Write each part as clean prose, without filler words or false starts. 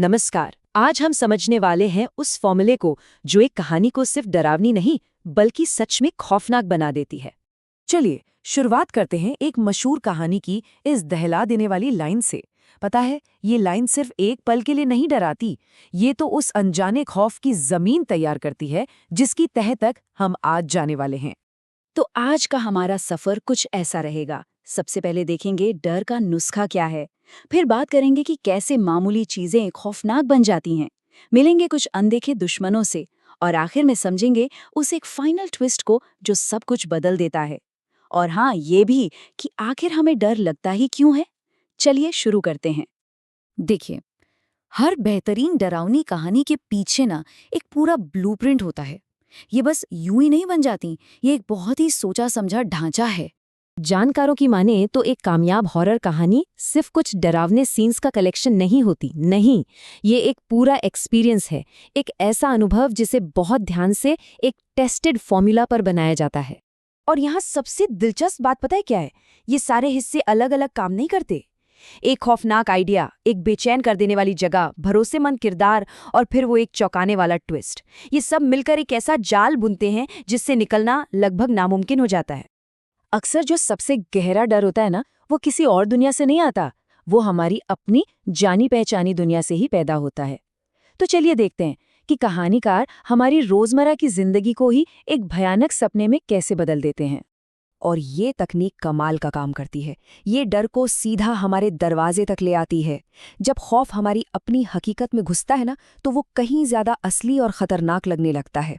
नमस्कार। आज हम समझने वाले हैं उस फॉर्मूले को जो एक कहानी को सिर्फ डरावनी नहीं बल्कि सच में खौफनाक बना देती है। चलिए शुरुआत करते हैं एक मशहूर कहानी की इस दहला देने वाली लाइन से। पता है, ये लाइन सिर्फ एक पल के लिए नहीं डराती, ये तो उस अनजाने खौफ की जमीन तैयार करती है जिसकी तह तक हम आज जाने वाले हैं। तो आज का हमारा सफर कुछ ऐसा रहेगा। सबसे पहले देखेंगे डर का नुस्खा क्या है, फिर बात करेंगे कि कैसे मामूली चीजें खौफनाक बन जाती हैं, मिलेंगे कुछ अनदेखे दुश्मनों से, और आखिर में समझेंगे उस एक फाइनल ट्विस्ट को जो सब कुछ बदल देता है। और हाँ, ये भी कि आखिर हमें डर लगता ही क्यों है। चलिए शुरू करते हैं। देखिए, हर बेहतरीन डरावनी कहानी के पीछे ना एक पूरा ब्लूप्रिंट होता है। ये बस यूं ही नहीं बन जाती, ये एक बहुत ही सोचा समझा ढांचा है। जानकारों की माने तो एक कामयाब हॉरर कहानी सिर्फ कुछ डरावने सीन्स का कलेक्शन नहीं होती। नहीं, ये एक पूरा एक्सपीरियंस है, एक ऐसा अनुभव जिसे बहुत ध्यान से एक टेस्टेड फॉर्मूला पर बनाया जाता है। और यहाँ सबसे दिलचस्प बात पता है क्या है? ये सारे हिस्से अलग अलग काम नहीं करते। एक खौफनाक आइडिया, एक बेचैन कर देने वाली जगह, भरोसेमंद किरदार और फिर वो एक चौंकाने वाला ट्विस्ट, ये सब मिलकर एक ऐसा जाल बुनते हैं जिससे निकलना लगभग नामुमकिन हो जाता है। अक्सर जो सबसे गहरा डर होता है ना, वो किसी और दुनिया से नहीं आता, वो हमारी अपनी जानी पहचानी दुनिया से ही पैदा होता है। तो चलिए देखते हैं कि कहानीकार हमारी रोजमर्रा की जिंदगी को ही एक भयानक सपने में कैसे बदल देते हैं। और ये तकनीक कमाल का काम करती है। ये डर को सीधा हमारे दरवाजे तक ले आती है। जब खौफ हमारी अपनी हकीकत में घुसता है ना, तो वो कहीं ज्यादा असली और खतरनाक लगने लगता है।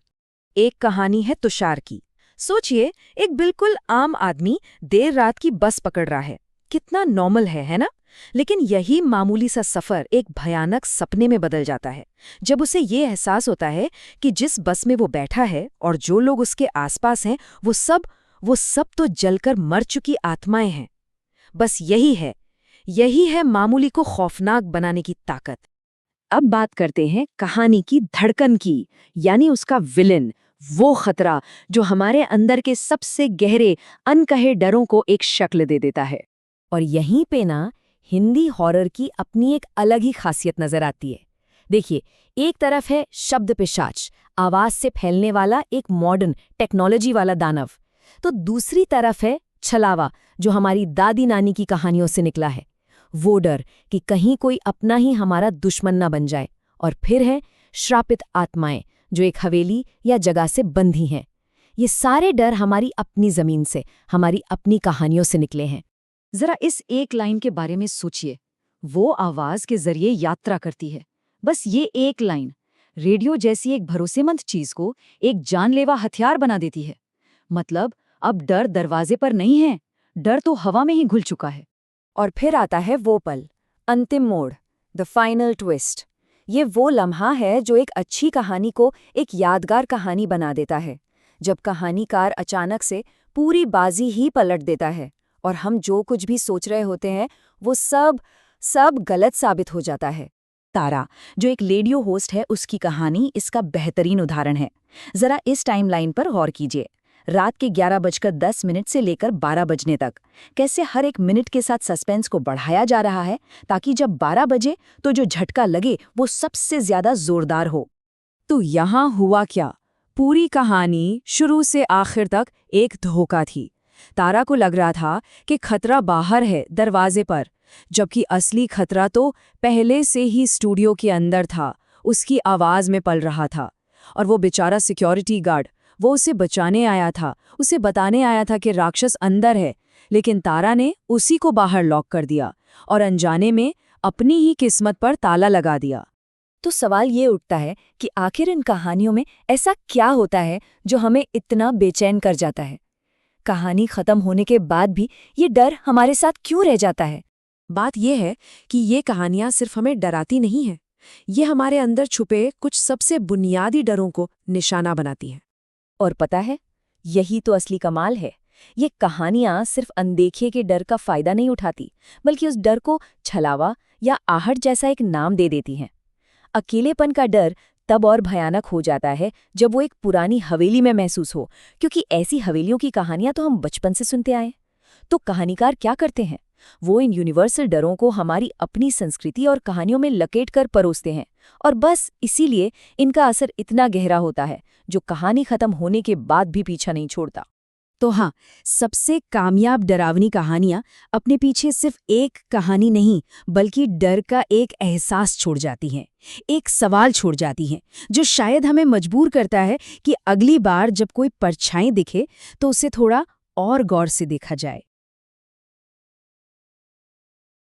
एक कहानी है तुषार की। सोचिए, एक बिल्कुल आम आदमी देर रात की बस पकड़ रहा है। कितना नॉर्मल है ना? लेकिन यही मामूली सा सफर एक भयानक सपने में बदल जाता है जब उसे ये एहसास होता है कि जिस बस में वो बैठा है और जो लोग उसके आसपास हैं, वो सब तो जलकर मर चुकी आत्माएं हैं। बस यही है मामूली को खौफनाक बनाने की ताकत। अब बात करते हैं कहानी की धड़कन की, यानी उसका विलेन, वो खतरा जो हमारे अंदर के सबसे गहरे अनकहे डरों को एक शक्ल दे देता है। और यहीं पे ना हिंदी हॉरर की अपनी एक अलग ही खासियत नजर आती है। देखिए, एक तरफ है शब्द पिशाच, आवाज से फैलने वाला एक मॉडर्न टेक्नोलॉजी वाला दानव, तो दूसरी तरफ है छलावा, जो हमारी दादी नानी की कहानियों से निकला है। वो डर कि कहीं कोई अपना ही हमारा दुश्मन न बन जाए। और फिर है श्रापित आत्माएं, जो एक हवेली या जगह से बंधी हैं। ये सारे डर हमारी अपनी जमीन से, हमारी अपनी कहानियों से निकले हैं। जरा इस एक लाइन के बारे में सोचिए। वो आवाज के जरिए यात्रा करती है। बस ये एक लाइन रेडियो जैसी एक भरोसेमंद चीज को एक जानलेवा हथियार बना देती है। मतलब अब डर दरवाजे पर नहीं है, डर तो हवा में ही घुल चुका है। और फिर आता है वो पल, अंतिम मोड़, द फाइनल ट्विस्ट। ये वो लम्हा है जो एक अच्छी कहानी को एक यादगार कहानी बना देता है, जब कहानीकार अचानक से पूरी बाजी ही पलट देता है और हम जो कुछ भी सोच रहे होते हैं वो सब गलत साबित हो जाता है। तारा, जो एक रेडियो होस्ट है, उसकी कहानी इसका बेहतरीन उदाहरण है। जरा इस टाइमलाइन पर गौर कीजिए। रात के 11:10 से लेकर 12 बजने तक कैसे हर एक मिनट के साथ सस्पेंस को बढ़ाया जा रहा है, ताकि जब 12 बजे तो जो झटका लगे वो सबसे ज्यादा जोरदार हो। तो यहाँ हुआ क्या? पूरी कहानी शुरू से आखिर तक एक धोखा थी। तारा को लग रहा था कि खतरा बाहर है, दरवाजे पर, जबकि असली खतरा तो पहले से ही स्टूडियो के अंदर था, उसकी आवाज में पल रहा था। और वो बेचारा सिक्योरिटी गार्ड, वो उसे बचाने आया था, उसे बताने आया था कि राक्षस अंदर है, लेकिन तारा ने उसी को बाहर लॉक कर दिया और अनजाने में अपनी ही किस्मत पर ताला लगा दिया। तो सवाल ये उठता है कि आखिर इन कहानियों में ऐसा क्या होता है जो हमें इतना बेचैन कर जाता है? कहानी खत्म होने के बाद भी ये डर हमारे साथ क्यों रह जाता है? बात यह है कि ये कहानियां सिर्फ हमें डराती नहीं हैं, ये हमारे अंदर छुपे कुछ सबसे बुनियादी डरों को निशाना बनाती हैं। और पता है, यही तो असली कमाल है। ये कहानियां सिर्फ अनदेखे के डर का फायदा नहीं उठाती, बल्कि उस डर को छलावा या आहट जैसा एक नाम दे देती हैं। अकेलेपन का डर तब और भयानक हो जाता है जब वो एक पुरानी हवेली में महसूस हो, क्योंकि ऐसी हवेलियों की कहानियां तो हम बचपन से सुनते आए। तो कहानीकार क्या करते हैं? वो इन यूनिवर्सल डरों को हमारी अपनी संस्कृति और कहानियों में लकेट कर परोसते हैं, और बस इसीलिए इनका असर इतना गहरा होता है, जो कहानी खत्म होने के बाद भी पीछा नहीं छोड़ता। तो हाँ, सबसे कामयाब डरावनी कहानियां अपने पीछे सिर्फ एक कहानी नहीं, बल्कि डर का एक एहसास छोड़ जाती हैं, एक सवाल छोड़ जाती हैं, जो शायद हमें मजबूर करता है कि अगली बार जब कोई परछाई दिखे तो उसे थोड़ा और गौर से देखा जाए।